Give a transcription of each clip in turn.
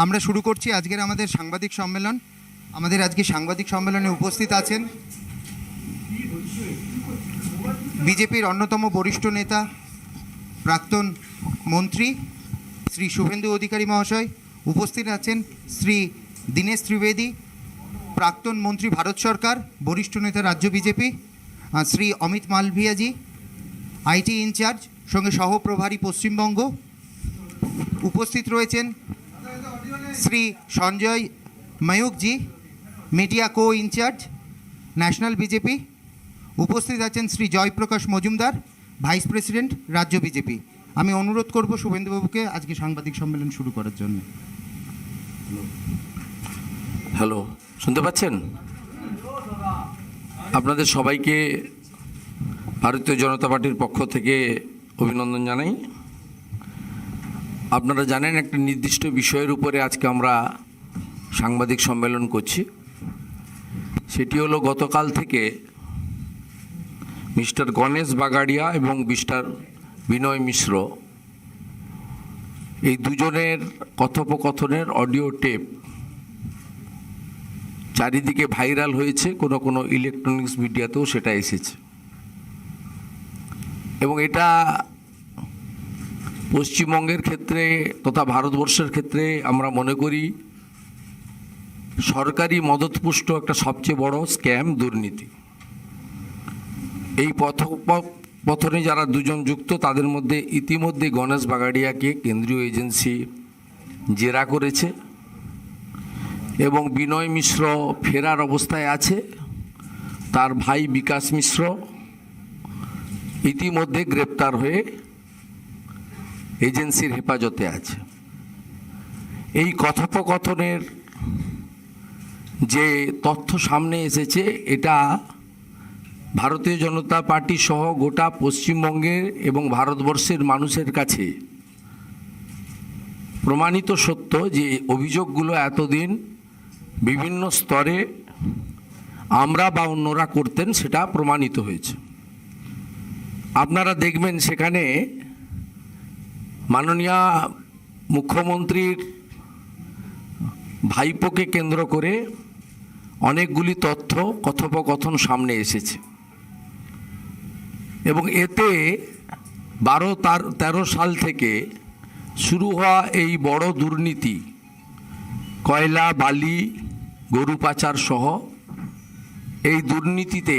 আমরা শুরু করছি আজকের আমাদের সাংবাদিক সম্মেলন। আমাদের আজকে সাংবাদিক সম্মেলনে উপস্থিত আছেন বিজেপির অন্যতম বরিষ্ঠ নেতা, প্রাক্তন মন্ত্রী শ্রী শুভেন্দু অধিকারী মহাশয়। উপস্থিত আছেন শ্রী দীনেশ ত্রিবেদী, প্রাক্তন মন্ত্রী ভারত সরকার, বরিষ্ঠ নেতা রাজ্য বিজেপি। শ্রী অমিত মালভিয়াজি, আইটি ইনচার্জ, সঙ্গে সহপ্রভারী পশ্চিমবঙ্গ। উপস্থিত রয়েছেন শ্রী সঞ্জয় ময়ূকজি, media co incharge, national BJP. উপস্থিত আছেন শ্রী জয়প্রকাশ মজুমদার, ভাইস প্রেসিডেন্ট, রাজ্য বিজেপি। আমি অনুরোধ করব শুভেন্দুবাবুকে আজকে সাংবাদিক সম্মেলন শুরু করার জন্য। হ্যালো, শুনতে পাচ্ছেন? আপনাদের সবাইকে ভারতীয় জনতা পার্টির পক্ষ থেকে অভিনন্দন জানাই। আপনারা জানেন একটা নির্দিষ্ট বিষয়ের উপরে আজকে আমরা সাংবাদিক সম্মেলন করছি। সেটি হলো গতকাল থেকে মিস্টার গণেশ বাগাড়িয়া এবং মিস্টার বিনয় মিশ্র, এই দুজনের কথোপকথনের অডিও টেপ চারিদিকে ভাইরাল হয়েছে, কোনো কোনো ইলেকট্রনিক্স মিডিয়াতেও সেটা এসেছে। এবং এটা পশ্চিমবঙ্গের ক্ষেত্রে তথা ভারতবর্ষের ক্ষেত্রে আমরা মনে করি সরকারি মদতপুষ্ট একটা সবচেয়ে বড় স্ক্যাম, দুর্নীতি। এই কথোপকথনে যারা দুজন যুক্ত তাদের মধ্যে ইতিমধ্যে গণেশ বাগাড়িয়াকে কেন্দ্রীয় এজেন্সি জেরা করেছে এবং বিনয় মিশ্র ফেরার অবস্থায় আছে। তার ভাই বিকাশ মিশ্র ইতিমধ্যে গ্রেপ্তার হয়ে এজেন্সির হেফাজতে আছে। এই কথোপকথনের যে তথ্য সামনে এসেছে, এটা ভারতীয় জনতা পার্টি সহ গোটা পশ্চিমবঙ্গের এবং ভারতবর্ষের মানুষের কাছে প্রমাণিত সত্য যে অভিযোগগুলো এতদিন বিভিন্ন স্তরে আমরা বা অন্যরা করতেন, সেটা প্রমাণিত হয়েছে। আপনারা দেখবেন সেখানে মাননীয় মুখ্যমন্ত্রীর ভাইপোকে কেন্দ্র করে অনেকগুলি তথ্য কথোপকথন সামনে এসেছে এবং এতে 12-13 সাল থেকে শুরু হওয়া এই বড় দুর্নীতি, কয়লা, বালি, গরু পাচার সহ এই দুর্নীতিতে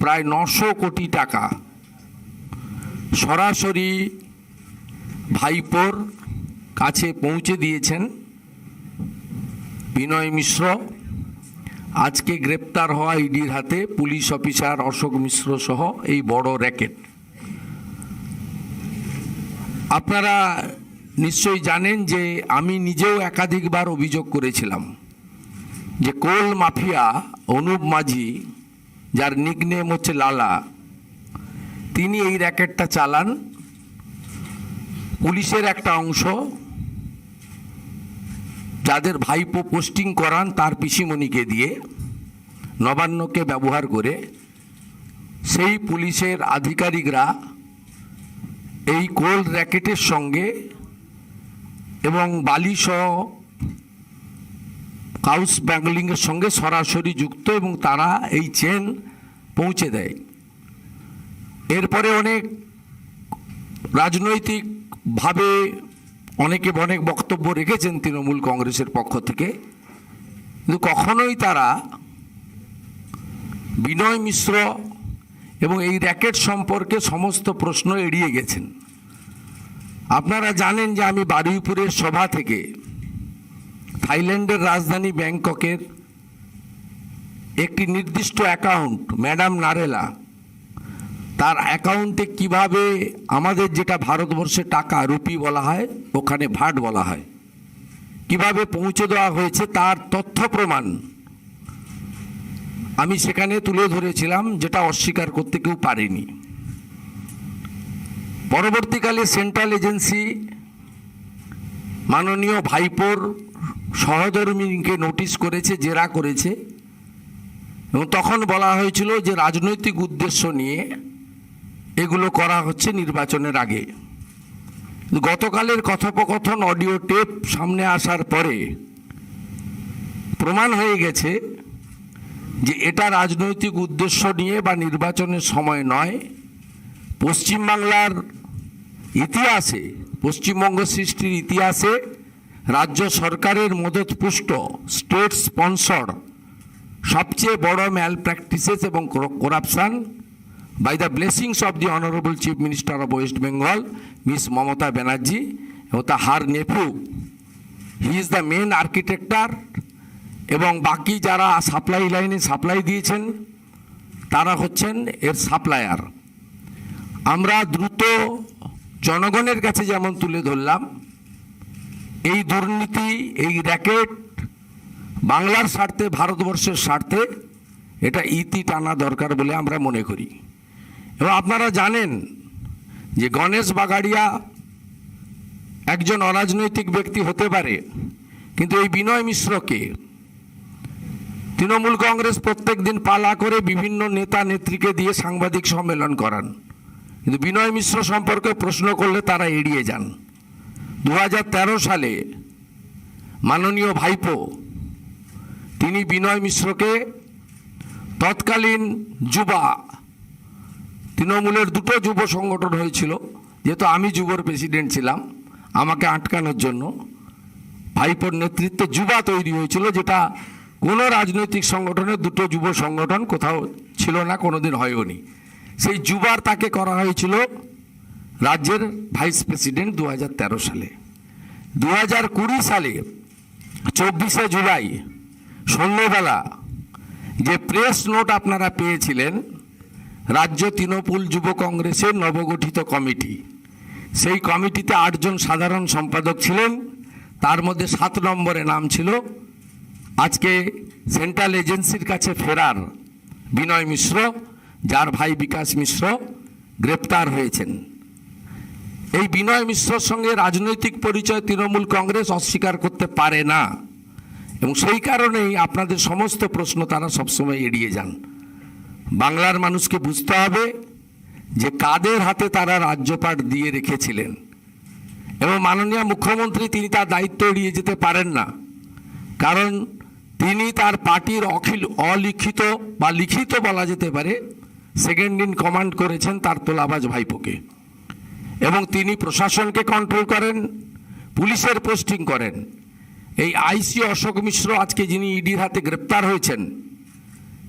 প্রায় 900 কোটি টাকা সরাসরি ভাইপোর কাছে পৌঁছে দিয়েছেন বিনয় মিশ্র। আজকে গ্রেপ্তার হওয়া ইডির হাতে পুলিশ অফিসার অশোক মিশ্র সহ এই বড় র্যাকেট। আপনারা নিশ্চয়ই জানেন যে আমি নিজেও একাধিকবার অভিযোগ করেছিলাম যে কোল মাফিয়া অনুপ মাঝি, যার নিকনেম হচ্ছে লালা, তিনি এই র্যাকেটটা চালান। পুলিশের একটা অংশ যাদের ভাইপো পোস্টিং করান তার পিসিমণিকে দিয়ে, নবান্নকে ব্যবহার করে সেই পুলিশের আধিকারিকরা এই কোল র্যাকেটের সঙ্গে এবং বালিসহ কাউস ব্যাঙ্গলিংয়ের সঙ্গে সরাসরি যুক্ত এবং তারা এই চেন পৌঁছে দেয়। এরপরে অনেক রাজনৈতিকভাবে অনেকে অনেক বক্তব্য রেখেছেন তৃণমূল কংগ্রেসের পক্ষ থেকে, কিন্তু কখনোই তারা বিনয় মিশ্র এবং এই র্যাকেট সম্পর্কে সমস্ত প্রশ্ন এড়িয়ে গেছেন। আপনারা জানেন যে আমি বারুইপুরের সভা থেকে থাইল্যান্ডের রাজধানী ব্যাংককের একটি নির্দিষ্ট অ্যাকাউন্ট, ম্যাডাম নারেলা, তার অ্যাকাউন্টে কিভাবে আমাদের যেটা ভারতবর্ষে টাকা রুপি বলা হয়, ওখানে ভাট বলা হয়, কিভাবে পৌঁছে দেওয়া হয়েছে তার তথ্য প্রমাণ আমি সেখানে তুলে ধরেছিলাম, যেটা অস্বীকার করতে কেউ পারেনি। পরবর্তীকালে সেন্ট্রাল এজেন্সি মাননীয় ভাইপোর সহধর্মিনীকে নোটিশ করেছে, জেরা করেছে এবং তখন বলা হয়েছিল যে রাজনৈতিক উদ্দেশ্য নিয়ে এগুলো করা হচ্ছে নির্বাচনের আগে। গতকালের কথোপকথন অডিও টেপ সামনে আসার পরে প্রমাণ হয়ে গেছে যে এটা রাজনৈতিক উদ্দেশ্য নিয়ে বা নির্বাচনের সময় নয়। পশ্চিমবাংলার ইতিহাসে, পশ্চিমবঙ্গ সৃষ্টির ইতিহাসে রাজ্য সরকারের মদতপুষ্ট স্টেট স্পন্সর সবচেয়ে বড় ম্যাল প্র্যাকটিসেস এবং corruption by the blessings of the honourable chief minister of West Bengal Miss Mamata Banerjee ও তা হার nephew. He is the main architect এবং বাকি যারা সাপ্লাই লাইনে সাপ্লাই দিয়েছেন তারা হচ্ছেন এর সাপ্লায়ার। আমরা দ্রুত জনগণের কাছে যেমন তুলে ধরলাম, এই দুর্নীতি, এই র্যাকেট বাংলার স্বার্থে, ভারতবর্ষের স্বার্থে এটা ইতি টানা দরকার বলে আমরা মনে করি। এবং আপনারা জানেন যে গণেশ বাগাড়িয়া একজন অরাজনৈতিক ব্যক্তি হতে পারে, কিন্তু এই বিনয় মিশ্রকে তৃণমূল কংগ্রেস প্রত্যেক দিন পালা করে বিভিন্ন নেতা নেত্রীকে দিয়ে সাংবাদিক সম্মেলন করান, কিন্তু বিনয় মিশ্র সম্পর্কে প্রশ্ন করলে তারা এড়িয়ে যান। 2013 সালে মাননীয় ভাইপো তিনি বিনয় মিশ্রকে তৎকালীন যুবা, তৃণমূলের দুটো যুব সংগঠন হয়েছিল, যেহেতু আমি যুবর প্রেসিডেন্ট ছিলাম, আমাকে আটকানোর জন্য ভাইপোর নেতৃত্বে যুবা তৈরি হয়েছিল, যেটা কোনো রাজনৈতিক সংগঠনের দুটো যুব সংগঠন কোথাও ছিল না, কোনোদিন হয়ওনি। সেই যুবার তাকে করা হয়েছিল রাজ্যের ভাইস প্রেসিডেন্ট 2013 সালে। 2020 সালে 24শে জুলাই সন্ধ্যেবেলা যে প্রেস নোট আপনারা পেয়েছিলেন, রাজ্য তৃণমূল যুব কংগ্রেসের নবগঠিত কমিটি, সেই কমিটিতে 8 জন সাধারণ সম্পাদক ছিলেন, তার মধ্যে 7 নম্বরে নাম ছিল আজকে সেন্ট্রাল এজেন্সির কাছে ফেরার বিনয় মিশ্র, যার ভাই বিকাশ মিশ্র গ্রেপ্তার হয়েছেন। এই বিনয় মিশ্রর সঙ্গে রাজনৈতিক পরিচয় তৃণমূল কংগ্রেস অস্বীকার করতে পারে না, এবং সেই কারণেই আপনাদের সমস্ত প্রশ্ন তারা সবসময় এড়িয়ে যান। বাংলার মানুষকে বুঝতে হবে যে কাদের হাতে তারা রাজ্যপাট দিয়ে রেখেছিলেন, এবং মাননীয় মুখ্যমন্ত্রী তিনি তার দায়িত্ব এড়িয়ে যেতে পারেন না, কারণ তিনি তার পার্টির অলিখিত বা লিখিত বলা যেতে পারে সেকেন্ড ইন কমান্ড করেছেন তার তোলাবাজ ভাইপোকে, এবং তিনি প্রশাসনকে কন্ট্রোল করেন, পুলিশের পোস্টিং করেন। এই আইসি অশোক মিশ্র আজকে যিনি ইডির হাতে গ্রেপ্তার হয়েছেন,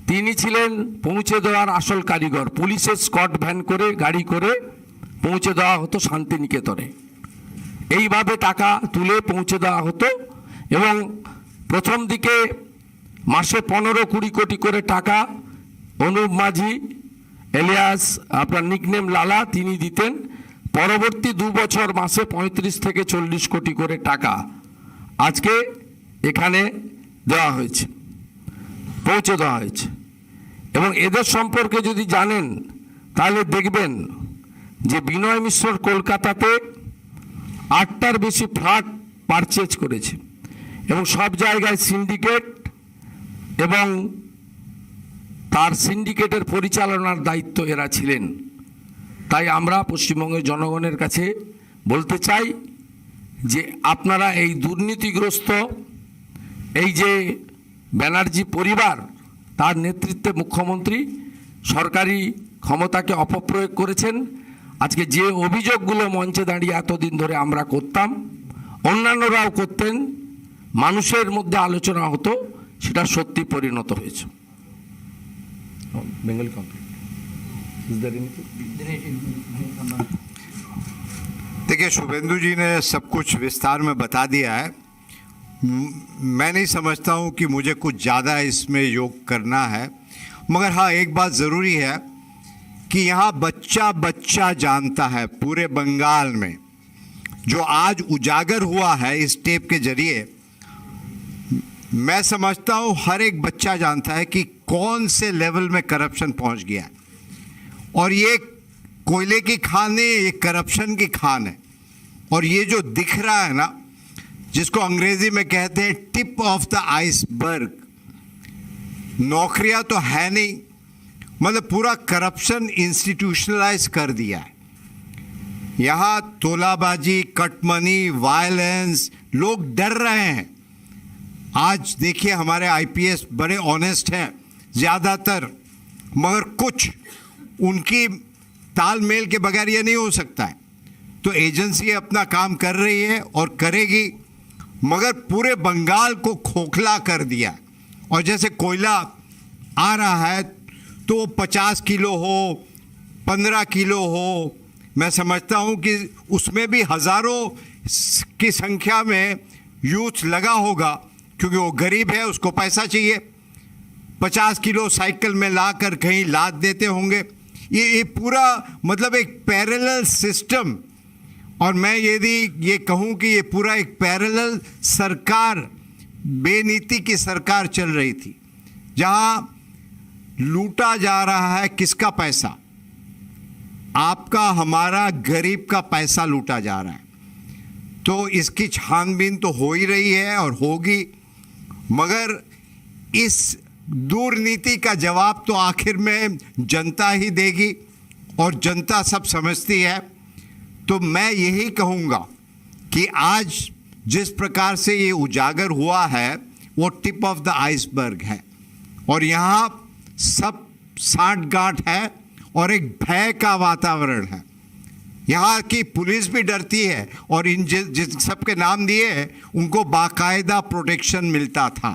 তিনি ছিলেন পৌঁছে দেওয়ার আসল কারিগর। পুলিশের স্কট ভ্যান করে, গাড়ি করে পৌঁছে দেওয়া হতো শান্তিনিকেতনে, এইভাবে টাকা তুলে পৌঁছে দেওয়া হতো, এবং প্রথম দিকে মাসে 15-20 কোটি করে টাকা অনুপ মাঝি এলিয়াস আপনার নিকনেম লালা তিনি দিতেন। পরবর্তী 2 বছর মাসে 35 থেকে 40 কোটি করে টাকা আজকে এখানে দেওয়া হয়েছে, পৌঁছে দেওয়া হয়েছে। এবং এদের সম্পর্কে যদি জানেন তাহলে দেখবেন যে বিনয় মিশ্র কলকাতাতে 8টার বেশি ফ্ল্যাট পারচেজ করেছে, এবং সব জায়গায় সিন্ডিকেট এবং তার সিন্ডিকেটের পরিচালনার দায়িত্ব এরা ছিলেন। তাই আমরা পশ্চিমবঙ্গের জনগণের কাছে বলতে চাই যে আপনারা এই দুর্নীতিগ্রস্ত এই যে ব্যানার্জি পরিবার, তার নেতৃত্বে মুখ্যমন্ত্রী সরকারি ক্ষমতাকে অপপ্রয়োগ করেছেন। আজকে যে অভিযোগগুলো মঞ্চে দাঁড়িয়ে এতদিন ধরে আমরা করতাম, অন্যান্যরাও করতেন, মানুষের মধ্যে আলোচনা হতো, সেটা সত্যি পরিণত হয়েছে। Bengali complete. देखिए, शुभेंदु जी ने सब कुछ विस्तार में बता दिया है। मैं नहीं समझता हूं कि मुझे कुछ ज़्यादा इसमें योग करना है, मगर हाँ, एक बात ज़रूरी है कि यहाँ बच्चा बच्चा जानता है पूरे बंगाल में, जो आज उजागर हुआ है इस टेप के जरिए। मैं समझता हूँ हर एक बच्चा जानता है कि कौन से लेवल में करप्शन पहुँच गया है, और ये कोयले की खान नहीं, ये करप्शन की खान है। और ये जो दिख रहा है ना, जिसको अंग्रेजी में कहते हैं टिप ऑफ द आइसबर्ग, नौकरियां तो है नहीं, मतलब पूरा करप्शन इंस्टीट्यूशनलाइज कर दिया है। यहाँ तोलाबाजी, कटमनी, वायलेंस, लोग डर रहे हैं। आज देखिए हमारे आईपीएस बड़े ऑनेस्ट हैं ज़्यादातर, मगर कुछ उनकी तालमेल के बगैर ये नहीं हो सकता है। तो एजेंसी अपना काम कर रही है और करेगी, मगर पूरे बंगाल को खोखला कर दिया। और जैसे कोयला आ रहा है तो 50 किलो हो, 15 किलो हो, मैं समझता हूँ कि उसमें भी हज़ारों की संख्या में यूथ लगा होगा, क्योंकि वो गरीब है, उसको पैसा चाहिए। 50 किलो साइकिल में लाकर कहीं लाद देते होंगे। ये पूरा मतलब एक पैरेलल सिस्टम, और मैं यदि ये कहूँ कि ये पूरा एक पैरेलल सरकार, बेनीति की सरकार चल रही थी, जहाँ लूटा जा रहा है किसका पैसा? आपका, हमारा, गरीब का पैसा लूटा जा रहा है। तो इसकी छानबीन तो हो ही रही है और होगी, मगर इस दुर्नीति का जवाब तो आखिर में जनता ही देगी, और जनता सब समझती है। तो मैं यही कहूँगा कि आज जिस प्रकार से ये उजागर हुआ है वो टिप ऑफ द आइसबर्ग है, और यहाँ सब साठ-गांठ है और एक भय का वातावरण है। यहाँ की पुलिस भी डरती है, और इन जिस सबके नाम दिए हैं उनको बाकायदा प्रोटेक्शन मिलता था।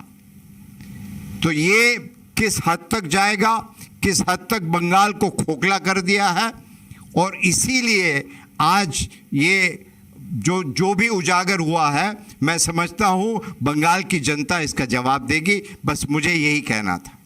तो ये किस हद तक जाएगा, किस हद तक बंगाल को खोखला कर दिया है, और इसीलिए आज ये जो भी उजागर हुआ है, मैं समझता हूँ बंगाल की जनता इसका जवाब देगी। बस मुझे यही कहना था।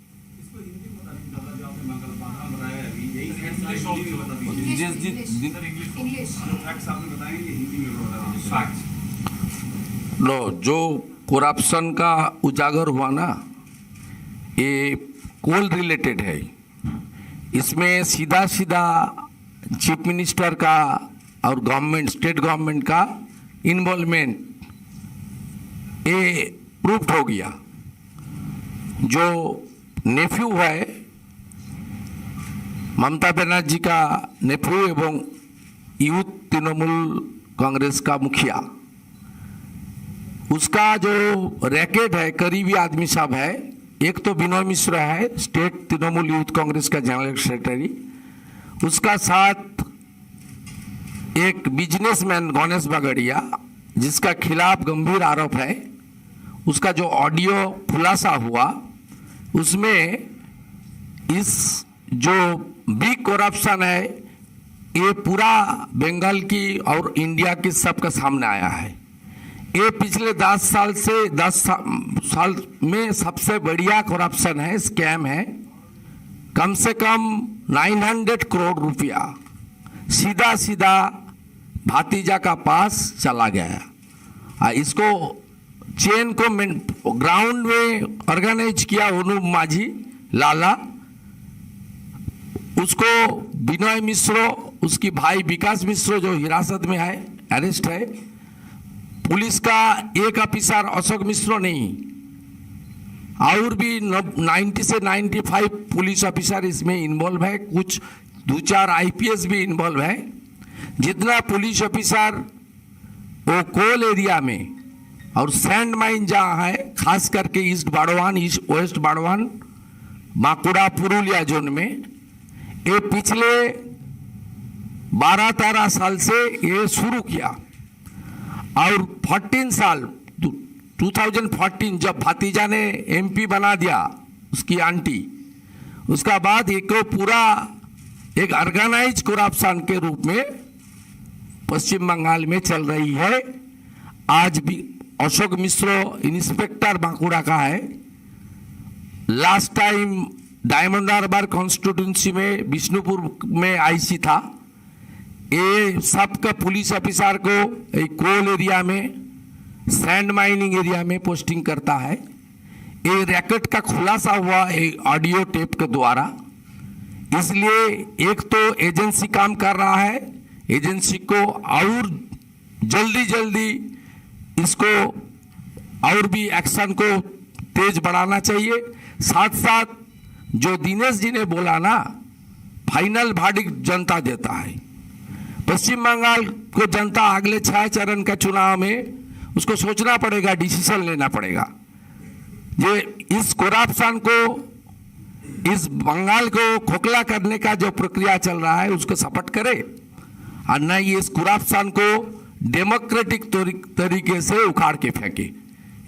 लो, जो करप्शन का उजागर हुआ ना, ये कोल रिलेटेड है। इसमें सीधा सीधा चीफ मिनिस्टर का और गवर्नमेंट, स्टेट गवर्नमेंट का इन्वॉल्वमेंट ये प्रूफ हो गया। जो नेफ्यू है, ममता बनर्जी का नेफ्यू एवं यूथ तृणमूल कांग्रेस का मुखिया, उसका जो रैकेट है, करीबी आदमी सब है। एक तो विनय मिश्रा है, स्टेट तृणमूल यूथ कांग्रेस का जनरल सेक्रेटरी, उसका साथ एक बिजनेसमैन गणेश बागड़िया, जिसका खिलाफ गंभीर आरोप है। उसका जो ऑडियो खुलासा हुआ, उसमें इस जो बिग करप्शन है, ये पूरा बंगाल की और इंडिया की सबका सामने आया है। ये पिछले 10 साल से 10 साल में सबसे बढ़िया करप्शन है, स्कैम है। कम से कम 900 करोड़ रुपया सीधा सीधा भातीजा का पास चला गया। इसको चेन को ग्राउंड में ऑर्गेनाइज किया ओनू माझी लाला, उसको विनय मिश्रो, उसकी भाई विकास मिश्रो जो हिरासत में है, अरेस्ट है। पुलिस का एक ऑफिसर अशोक मिश्रो नहीं, और भी 90 से 95 पुलिस ऑफिसर इसमें इन्वॉल्व है। कुछ 2-4 आईपीएस भी इन्वॉल्व है। जितना पुलिस ऑफिसर वो कोल एरिया में और सैंड माइन जहाँ है, खास करके east Burdwan, west Burdwan, Bankura, Purulia zone में, ये पिछले 12-13 साल से ये शुरू किया। और 14 साल 2014 जब भतीजा ने एमपी बना दिया उसकी आंटी, उसका बाद एक पूरा एक ऑर्गेनाइज करप्शन के रूप में पश्चिम बंगाल में चल रही है। आज भी अशोक मिश्रो इंस्पेक्टर बांकुड़ा का है। Last time Diamond Harbour constituency में बिष्णुपुर में आईसी था। ये सबका पुलिस ऑफिसर को एक कोल एरिया में, सैंड माइनिंग एरिया में पोस्टिंग करता है। ये रैकेट का खुलासा हुआ ऑडियो टेप के द्वारा। इसलिए एक तो एजेंसी काम कर रहा है, एजेंसी को और जल्दी जल्दी इसको और भी एक्शन को तेज बढ़ाना चाहिए। साथ साथ जो दिनेश जी ने बोला ना, फाइनल वर्डिक्ट जनता देता है। पश्चिम बंगाल को जनता अगले 6 चरण का चुनाव में उसको सोचना पड़ेगा, डिसीजन लेना पड़ेगा। ये इस करप्शन को, इस बंगाल को खोखला करने का जो प्रक्रिया चल रहा है उसको सपोर्ट करे और न ये इस करप्शन को डेमोक्रेटिक तरीके से उखाड़ के फेंके।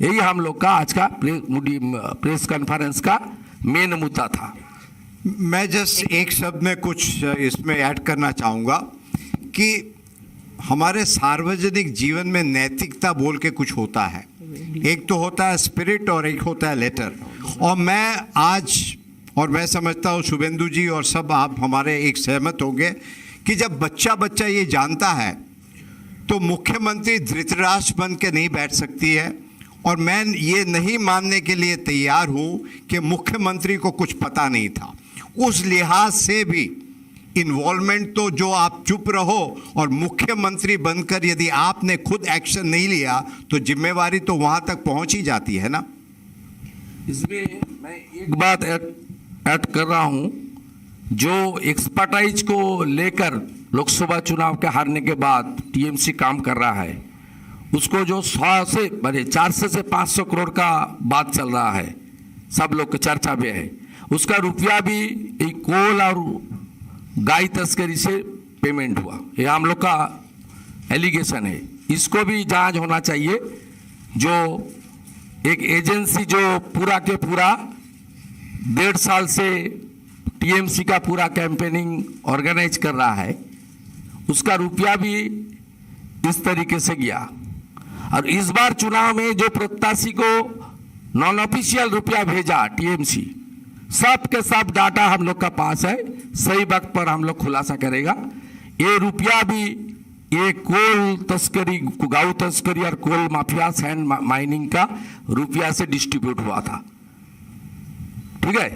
यही हम लोग का आज का प्रेस कॉन्फ्रेंस का मेन मुद्दा था। मैं जस्ट एक शब्द में कुछ इसमें ऐड करना चाहूँगा कि हमारे सार्वजनिक जीवन में नैतिकता बोल के कुछ होता है। एक तो होता है स्पिरिट और एक होता है लेटर। और मैं समझता हूँ शुभेंदु जी और सब आप हमारे एक सहमत होंगे कि जब बच्चा ये जानता है तो मुख्यमंत्री धृतराष्ट्र बन के नहीं बैठ सकती है। और मैं ये नहीं मानने के लिए तैयार हूँ कि मुख्यमंत्री को कुछ पता नहीं था। उस लिहाज से भी इन्वॉल्वमेंट तो जो आप चुप रहो और मुख्यमंत्री बनकर यदि आपने खुद एक्शन नहीं लिया तो जिम्मेवारी तो वहाँ तक पहुँच ही जाती है ना। इसमें मैं एक बात ऐड कर रहा हूँ, जो एक्सपर्टाइज को लेकर लोकसभा चुनाव के हारने के बाद टीएमसी काम कर रहा है, उसको जो 400 से 500 करोड़ का बात चल रहा है, सब लोग की चर्चा में है, उसका रुपया भी एक कोल और गाय तस्करी से पेमेंट हुआ। ये हम लोग का एलिगेशन है, इसको भी जांच होना चाहिए। जो एक एजेंसी जो पूरा के पूरा 1.5 साल से टीएमसी का पूरा कैंपेनिंग ऑर्गेनाइज कर रहा है, उसका रुपया भी इस तरीके से गया। और इस बार चुनाव में जो प्रत्याशी को नॉन ऑफिशियल रुपया भेजा टीएमसी, सब के सब डाटा हम लोग का पास है, सही वक्त पर हम लोग खुलासा करेगा। ये रुपया भी ये कोल तस्करी, गाँव तस्करी और कोल माफिया सैंड माइनिंग का रुपया से डिस्ट्रीब्यूट हुआ था। ठीक है।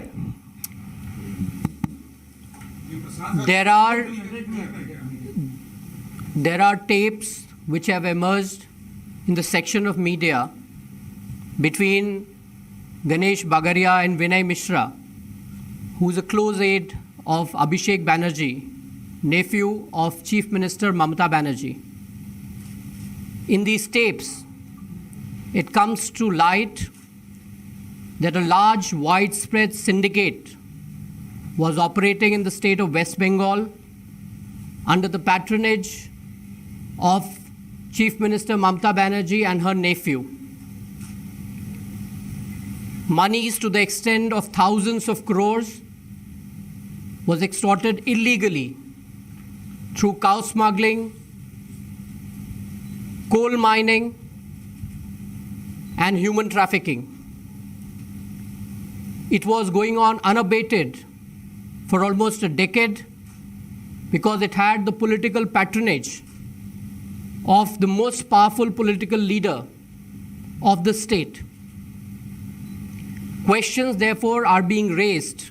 There are tapes which have emerged in the section of media between Ganesh Bagaria and Vinay Mishra, who is a close aide of Abhishek Banerjee, nephew of Chief Minister Mamata Banerjee. In these tapes, it comes to light that a large, widespread syndicate was operating in the state of West Bengal under the patronage of Chief Minister Mamata Banerjee and her nephew. Monies to the extent of thousands of crores was extorted illegally through cow smuggling, coal mining, and human trafficking. It was going on unabated for almost a decade because it had the political patronage of the most powerful political leader of the state. Questions, therefore, are being raised.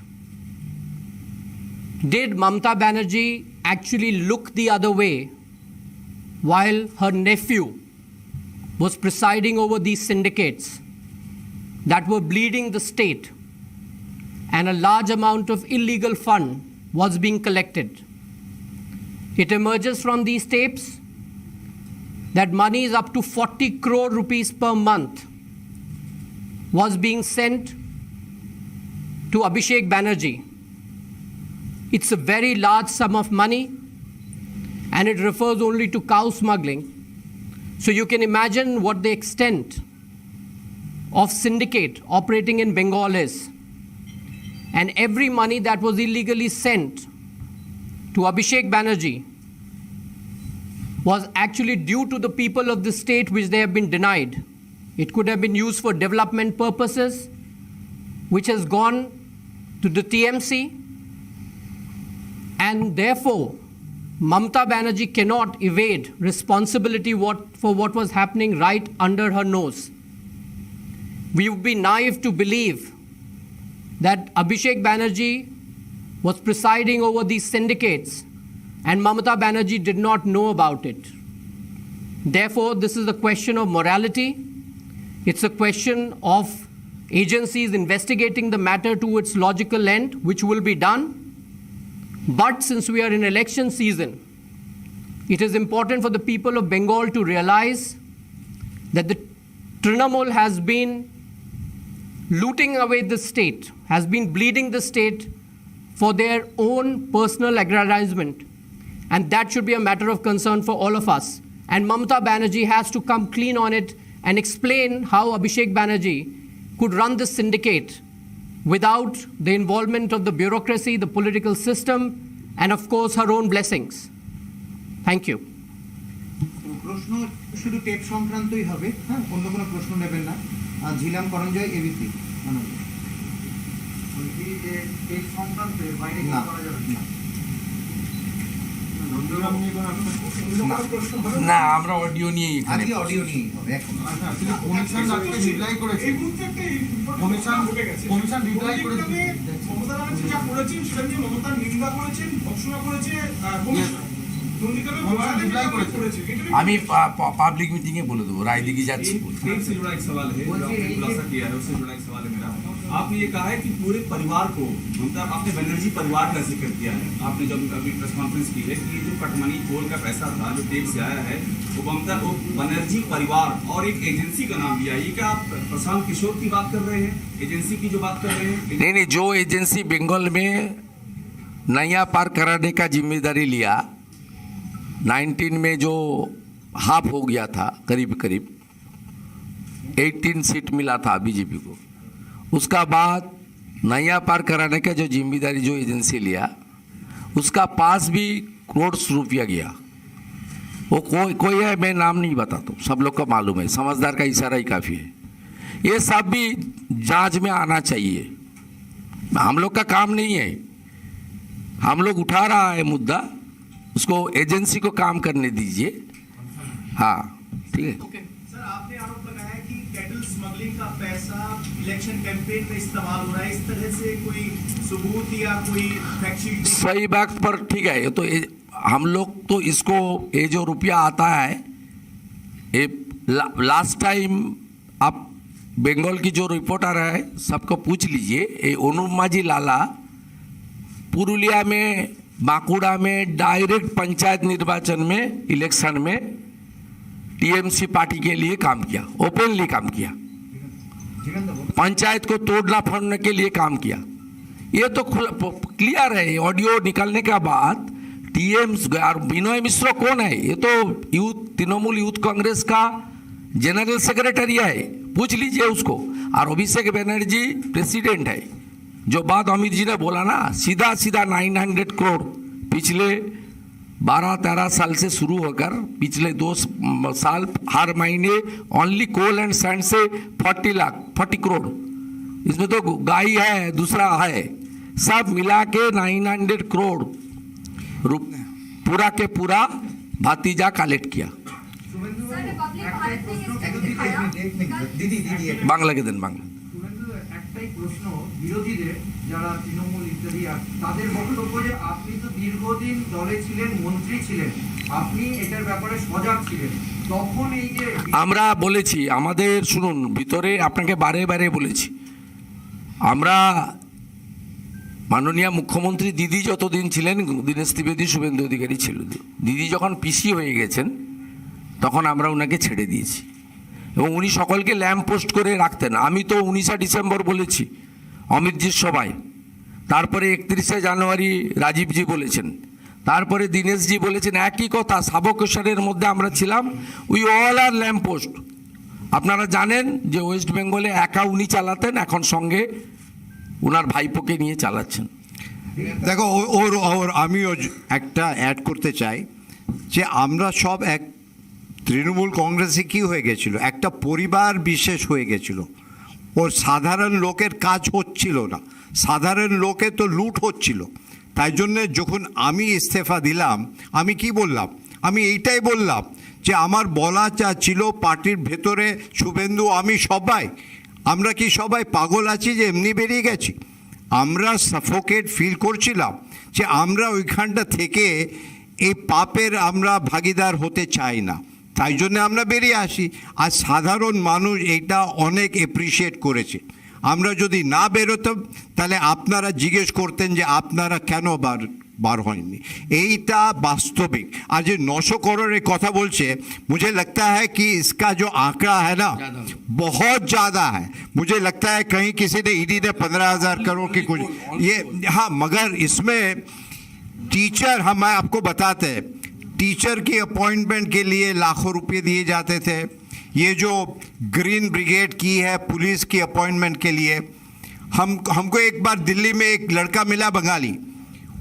Did Mamata Banerjee actually look the other way while her nephew was presiding over these syndicates that were bleeding the state, and a large amount of illegal fund was being collected? It emerges from these tapes that money is up to 40 crore rupees per month was being sent to Abhishek Banerjee. It's a very large sum of money, and it refers only to cow smuggling. So you can imagine what the extent of syndicate operating in Bengal is. And every money that was illegally sent to Abhishek Banerjee was actually due to the people of the state, which they have been denied. It could have been used for development purposes, which has gone to the TMC. And therefore, Mamata Banerjee cannot evade responsibility for what was happening right under her nose. We would be naive to believe that Abhishek Banerjee was presiding over these syndicates and Mamata Banerjee did not know about it. Therefore, this is a question of morality. It's a question of agencies investigating the matter to its logical end, which will be done. But since we are in election season, it is important for the people of Bengal to realize that the Trinamool has been looting away the state, has been bleeding the state for their own personal aggrandizement. And that should be a matter of concern for all of us. And Mamata Banerjee has to come clean on it and explain how Abhishek Banerjee could run this syndicate without the involvement of the bureaucracy, the political system, and of course her own blessings. Thank you. প্রশ্ন শুধু TET সংক্রান্তই হবে, হ্যাঁ, অন্য কোনো প্রশ্ন নেবেন না। Jhelum করঞ্জয় ABP. TET সংক্রান্তে বাইরে না করা যাবে না। না, আমরা অডিও নিয়ে আজকে অডিও নিয়েই হবে এখন। কমিশন আজকে রিপ্লাই করেছে, কমিশন রিপ্লাই করেছে, মমতা ব্যানার্জি যা করেছেন সেটা নিয়ে মমতার নিন্দা করেছেন, ভৎসনা করেছে কমিশন। আমি পাবলিক মিটিং এ বলে দেবো, রায়দিঘি যাচ্ছি। एक से जुड़ा एक सवाल है जो आपने खुलासा किया है, उससे जुड़ा एक सवाल है मेरा। आपने ये कहा है कि पूरे परिवार को, ममता आपने बनर्जी परिवार का जिक्र किया है। आपने जब अभी प्रेस कॉन्फ्रेंस की है कि ये जो कटमनी पोल का पैसा था जो टेप से आया है वो ममता वो बनर्जी परिवार और एक एजेंसी का नाम दिया। ये क्या आप प्रशांत किशोर की बात कर रहे हैं, एजेंसी की जो बात कर रहे हैं? नहीं, जो एजेंसी बंगाल में नया पार कराने का जिम्मेदारी लिया, 19 में जो हाफ हो गया था, करीब करीब 18 सीट मिला था बीजेपी को, उसका बाद नया पार कराने का जो जिम्मेदारी जो एजेंसी लिया, उसका पास भी करोड़ रुपया गया। वो कोई है, मैं नाम नहीं बताता हूँ, सब लोग को मालूम है, समझदार का इशारा ही काफ़ी है। ये सब भी जांच में आना चाहिए। हम लोग का काम नहीं है, हम लोग उठा रहा है मुद्दा, उसको एजेंसी को काम करने दीजिए। हाँ, ठीक है। सर, आपने आरोप लगाया कि कैटल स्मगलिंग का पैसा इलेक्शन कैंपेन में इस्तेमाल हो रहा है, इस तरह से कोई सबूत या कोई फैक्ट शीट? सही बात पर ठीक है, ये तो हम लोग तो इसको ये जो रुपया आता है, ये लास्ट टाइम आप बंगाल की जो रिपोर्टर है सबको पूछ लीजिए, ये अनुप माझी लाला पुरुलिया में, बांकुड़ा में डायरेक्ट पंचायत निर्वाचन में, इलेक्शन में टीएमसी पार्टी के लिए काम किया, ओपनली काम किया, पंचायत को तोड़ना फोड़ने के लिए काम किया। ये तो क्लियर है, ऑडियो निकलने के बाद टीएमसी। विनय मिश्र कौन है? ये तो यूथ, तृणमूल यूथ कांग्रेस का जनरल सेक्रेटरी है, पूछ लीजिए उसको। और अभिषेक बनर्जी प्रेसिडेंट है। जो बात अमित जी ने बोला ना, सीधा सीधा 900 करोड़ पिछले 12-13 साल से शुरू होकर पिछले 2 साल हर महीने ओनली कोल एंड सैंड से 40 करोड़, इसमें तो गाय है, दूसरा है, सब मिला के 900 करोड़ पूरा के पूरा भातीजा कलेक्ट किया। बांग्ला के दिन बांग्ला একটাই প্রশ্ন বিরোধীদের, যারা তৃণমূল ইত্যাদি, তাদের বক্তব্য যে আপনি তো দীর্ঘদিন দলে ছিলেন, মন্ত্রী ছিলেন, আপনি এটার ব্যাপারে সজাগ ছিলেন, তখন এই যে আমরা বলেছি আমাদের, শুনুন, ভিতরে আপনাকে বারে বারে বলেছি, আমরা মাননীয় মুখ্যমন্ত্রী দিদি যতদিন ছিলেন, দীনেশ ত্রিবেদী, শুভেন্দু অধিকারী ছিল, দিদি যখন পিসি হয়ে গেছেন তখন আমরা ওনাকে ছেড়ে দিয়েছি এবং উনি সকলকে ল্যাম্প পোস্ট করে রাখতেন। আমি তো 19 ডিসেম্বর বলেছি অমিতজির সভায়, তারপরে 31 জানুয়ারি রাজীবজি বলেছেন, তারপরে দীনেশজি বলেছেন একই কথা, সাবকেশ্বরের মধ্যে আমরা ছিলাম, we all are lamp post. আপনারা জানেন যে ওয়েস্ট বেঙ্গলে একা উনি চালাতেন, এখন সঙ্গে ওনার ভাইপোকে নিয়ে চালাচ্ছেন। দেখো, ওর আমিও একটা অ্যাড করতে চাই যে আমরা সব এক তৃণমূল কংগ্রেসে কী হয়ে গেছিল, একটা পরিবার বিশেষ হয়ে গেছিল। ওর সাধারণ লোকের কাজ হচ্ছিল না, সাধারণ লোকে তো লুট হচ্ছিল। তাই জন্যে যখন আমি ইস্তফা দিলাম, আমি কি বললাম? আমি এইটাই বললাম যে আমার বলা যা ছিল পার্টির ভেতরে, শুভেন্দু, আমি সবাই, আমরা কি সবাই পাগল আছি যে এমনি বেরিয়ে গেছি? আমরা সাফোকেট ফিল করছিলাম যে আমরা ওইখানটা থেকে এই পাপের আমরা ভাগিদার হতে চাই না, তাই জন্য আমরা বেরিয়ে আসি। আর সাধারণ মানুষ এটা অনেক অ্যাপ্রিসিয়েট করেছে। আমরা যদি না বেরোতাম তাহলে আপনারা জিজ্ঞেস করতেন যে আপনারা কেন বার হয়নি। এইটা বাস্তবিক। আর যে 900 करोड़ কথা বলছে, मुझे लगता है कि इसका जो आंकड़ा है ना बहुत ज़्यादा है। मुझे लगता है कहीं किसी ने ईडी ने 15,000 करोड़ की कुछ ये, हाँ, मगर इसमें टीचर, हम मैं आपको बताते हैं, टीचर की अपॉइंटमेंट के लिए लाखों रुपए दिए जाते थे। ये जो ग्रीन ब्रिगेड की है पुलिस की अपॉइंटमेंट के लिए, हमको एक बार दिल्ली में एक लड़का मिला बंगाली,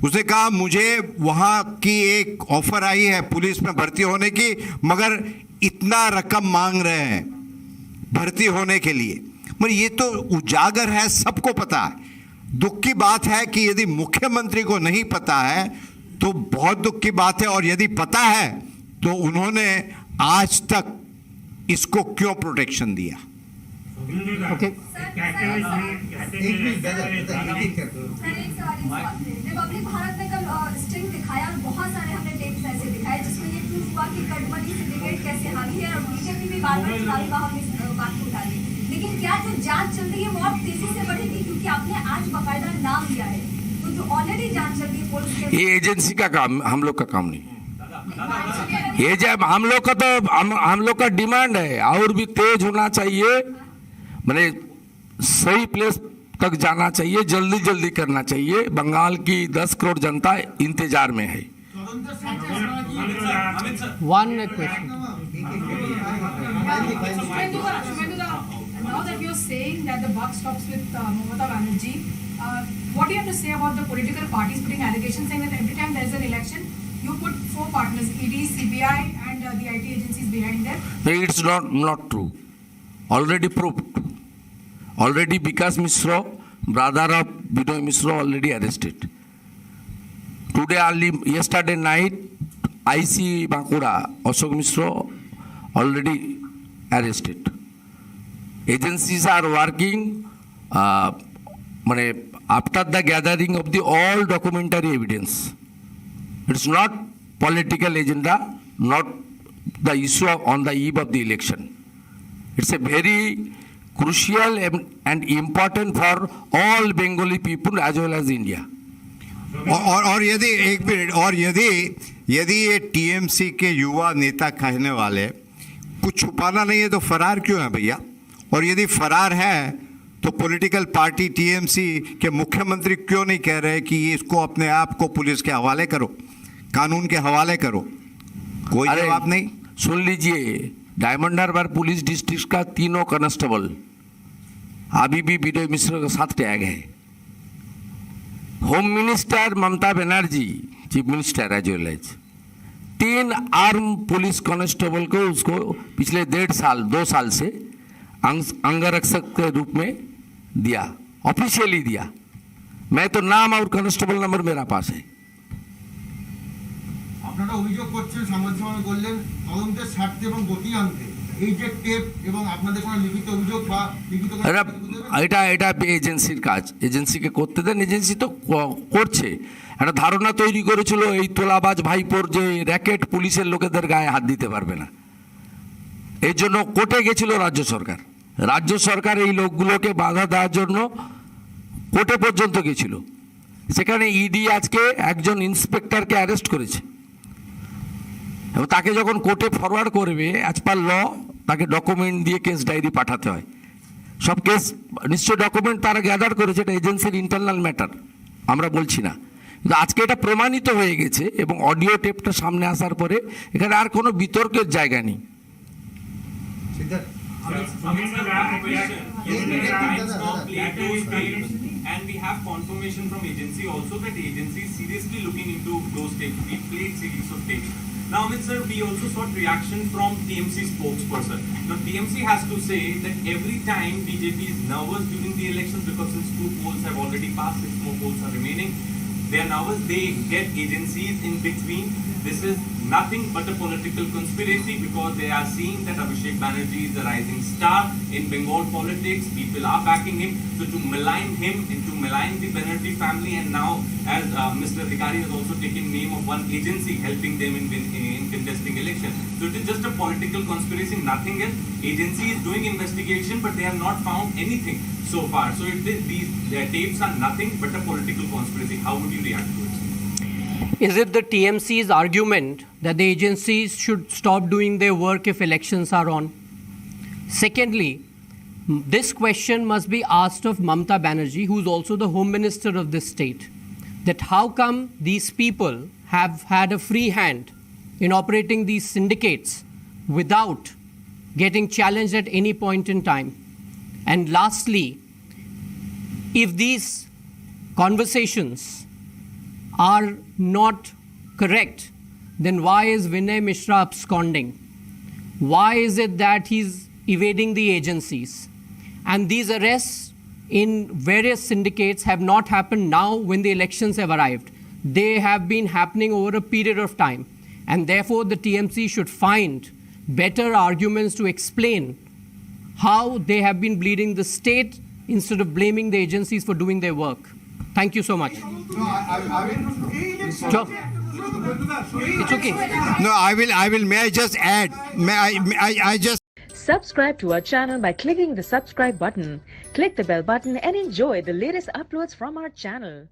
उसने कहा मुझे वहाँ की एक ऑफर आई है पुलिस में भर्ती होने की, मगर इतना रकम मांग रहे हैं भर्ती होने के लिए। मगर ये तो उजागर है, सबको पता है। दुख की बात है कि यदि मुख्यमंत्री को नहीं पता है तो बहुत दुख की बात है, और यदि पता है तो उन्होंने आज तक इसको क्यों प्रोटेक्शन दिया? Okay. रिपब्लिक भारत ने कल स्टिंग दिखाया और बहुत सारे हमने टेप्स ऐसे दिखाए जिसमें ये प्रूफ हुआ कि कटमनी सिंडिकेट कैसे हावी है, और बीजेपी भी बार-बार चुनावी माहौल में बात को उठा रही है। लेकिन क्या जो जांच चल रही है वो और तेजी से बढ़ेगी, क्योंकि आपने आज बाकायदा नाम लिया है, तो जो ऑलरेडी जांच चल रही है पुलिस के, ये एजेंसी का काम, हम लोग का काम नहीं। ये जब हम लोग का तो हम लोग का डिमांड है और भी तेज होना चाहिए, मैंने सही प्लेस तक जाना चाहिए, जल्दी जल्दी करना चाहिए। बंगाल की 10 करोड़ जनता इंतजार में है। One question. Now that you're saying that the buck stops with Mamata Banerjee, what do you have to say about the political parties putting allegations saying that every time there is an election, you put 4 partners, ED, CBI and the IT agencies behind them? It's not true. Already proved. Already Vikas Mishra, brother of Binoy Mishra, already arrested. Yesterday night, IC Bankura, Ashok Mishra, already arrested. Agencies are working after the gathering of the all documentary evidence. It's not political agenda, not the issue on the eve of the election. It's a very crucial and important for all Bengali people as well as India. और यदि एक minute, और यदि ये TMC के युवा नेता कहने वाले कुछ छुपाना नहीं है तो फरार क्यों है भैया? और यदि फरार है तो पॉलिटिकल पार्टी टीएमसी के मुख्यमंत्री क्यों नहीं कह रहे कि इसको अपने आप को पुलिस के हवाले करो, कानून के हवाले करो? कोई जवाब नहीं। सुन लीजिए, डायमंड हार्बर पुलिस डिस्ट्रिक्ट का 3 कांस्टेबल अभी भी विनय मिश्र के साथ टैग है। Home minister Mamata Banerjee, chief minister as well as, 3 arm police constable को उसको पिछले 2 साल से अंगरक्षक के रूप में दिया, ऑफिशियली दिया। मैं तो नाम और कांस्टेबल नंबर मेरा पास है। আপনারা অভিযোগ করছেন, সাংবাদিক বললেন তদন্তের স্বার্থে এবং গতি আনতে এই যে টেপ এবং আপনাদের কোনো লিখিত অভিযোগ বা লিখিত এটা এজেন্সির কাজ, এজেন্সিকে করতে দেন, এজেন্সি তো করছে। একটা ধারণা তৈরি করেছিল এই তোলাবাজ ভাইপোর যে র্যাকেট পুলিশের লোকেদের গায়ে হাত দিতে পারবে না, এই জন্য কোর্টে গেছিল রাজ্য সরকার। রাজ্য সরকার এই লোকগুলোকে বাধা দেওয়ার জন্য কোর্টে পর্যন্ত গেছিল। সেখানে ইডি আজকে একজন ইন্সপেক্টরকে অ্যারেস্ট করেছে এবং তাকে যখন কোর্টে ফরওয়ার্ড করবে অ্যাজ পার ল তাকে ডকুমেন্ট দিয়ে কেস ডায়েরি পাঠাতে হয়। সব কেস নিশ্চয় ডকুমেন্ট তারা গ্যাদার করেছে, এটা এজেন্সির ইন্টারনাল ম্যাটার, আমরা বলছি না। কিন্তু আজকে এটা প্রমাণিত হয়ে গেছে এবং অডিও টেপটা সামনে আসার পরে এখানে আর কোনো বিতর্কের জায়গা নেই। And we have confirmation from agency also that the agency is seriously looking into those tapes. We played series of tapes. Now, Amit sir, we also sought reaction from TMC spokesperson. Now, TMC has to say that every time BJP is nervous during the elections because since 2 polls have already passed, 6 more polls are remaining, they are nervous. They get agencies in between. This is nothing but a political conspiracy because they are seeing that Abhishek Banerjee is a rising star in Bengal politics. People are backing him. So to malign him and to malign the Banerjee family, and now as Mr. Adhikari has also taken name of one agency helping them in contesting election. So it is just a political conspiracy, nothing else. Agency is doing investigation, but they have not found anything so far. So these tapes are nothing but a political conspiracy. How would you react to it? Is it the TMC's argument that the agencies should stop doing their work if elections are on? Secondly, this question must be asked of Mamata Banerjee, who is also the Home Minister of this state, that how come these people have had a free hand in operating these syndicates without getting challenged at any point in time? And lastly, if these conversations are not correct, then why is Vinay Mishra absconding? Why is it that he's evading the agencies? And these arrests in various syndicates have not happened now when the elections have arrived. They have been happening over a period of time. And therefore, the TMC should find better arguments to explain how they have been bleeding the state instead of blaming the agencies for doing their work. Thank you so much. Sure. It's okay. No, I will, may I just add, I just Subscribe to our channel by clicking the subscribe button. Click the bell button and enjoy the latest uploads from our channel.